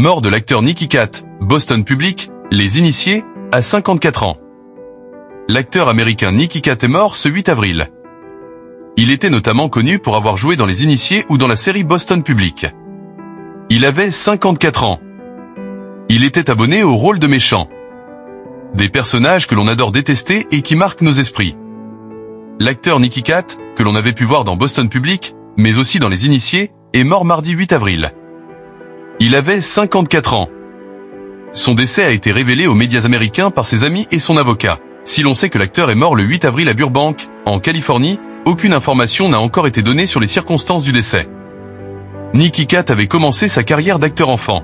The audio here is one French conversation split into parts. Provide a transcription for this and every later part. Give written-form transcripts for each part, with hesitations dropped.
Mort de l'acteur Nicky Katt, Boston Public, Les Initiés, à 54 ans. L'acteur américain Nicky Katt est mort ce 8 avril. Il était notamment connu pour avoir joué dans Les Initiés ou dans la série Boston Public. Il avait 54 ans. Il était abonné au rôle de méchant. Des personnages que l'on adore détester et qui marquent nos esprits. L'acteur Nicky Katt, que l'on avait pu voir dans Boston Public, mais aussi dans Les Initiés, est mort mardi 8 avril. Il avait 54 ans. Son décès a été révélé aux médias américains par ses amis et son avocat. Si l'on sait que l'acteur est mort le 8 avril à Burbank, en Californie, aucune information n'a encore été donnée sur les circonstances du décès. Nicky Katt avait commencé sa carrière d'acteur enfant.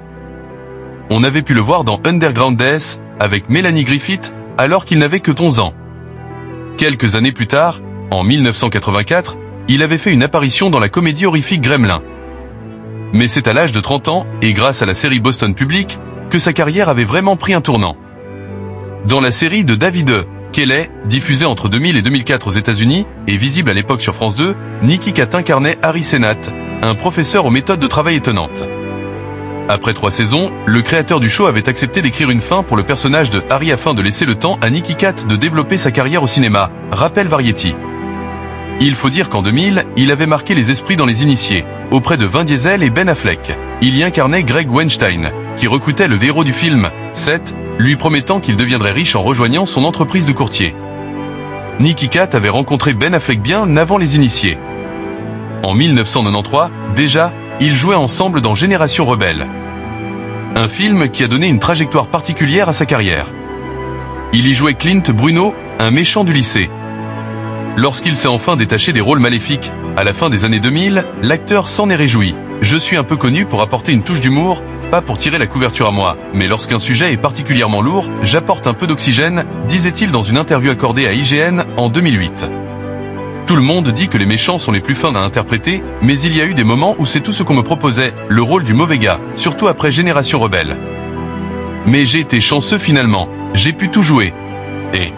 On avait pu le voir dans Underground Days, avec Melanie Griffith, alors qu'il n'avait que 11 ans. Quelques années plus tard, en 1984, il avait fait une apparition dans la comédie horrifique Gremlins. Mais c'est à l'âge de 30 ans, et grâce à la série Boston Public, que sa carrière avait vraiment pris un tournant. Dans la série de David E. Kelley, diffusée entre 2000 et 2004 aux États-Unis, et visible à l'époque sur France 2, Nicky Katt incarnait Harry Senat, un professeur aux méthodes de travail étonnantes. Après 3 saisons, le créateur du show avait accepté d'écrire une fin pour le personnage de Harry afin de laisser le temps à Nicky Katt de développer sa carrière au cinéma, rappelle Variety. Il faut dire qu'en 2000, il avait marqué les esprits dans Les Initiés, auprès de Vin Diesel et Ben Affleck. Il y incarnait Greg Weinstein, qui recrutait le héros du film, Seth, lui promettant qu'il deviendrait riche en rejoignant son entreprise de courtier. Nicky Katt avait rencontré Ben Affleck bien avant Les Initiés. En 1993, déjà, ils jouaient ensemble dans Génération Rebelle. Un film qui a donné une trajectoire particulière à sa carrière. Il y jouait Clint Bruno, un méchant du lycée. Lorsqu'il s'est enfin détaché des rôles maléfiques, à la fin des années 2000, l'acteur s'en est réjoui. Je suis un peu connu pour apporter une touche d'humour, pas pour tirer la couverture à moi, mais lorsqu'un sujet est particulièrement lourd, j'apporte un peu d'oxygène, disait-il dans une interview accordée à IGN en 2008. Tout le monde dit que les méchants sont les plus fins à interpréter, mais il y a eu des moments où c'est tout ce qu'on me proposait, le rôle du mauvais gars, surtout après Génération Rebelle. Mais j'ai été chanceux finalement, j'ai pu tout jouer. Et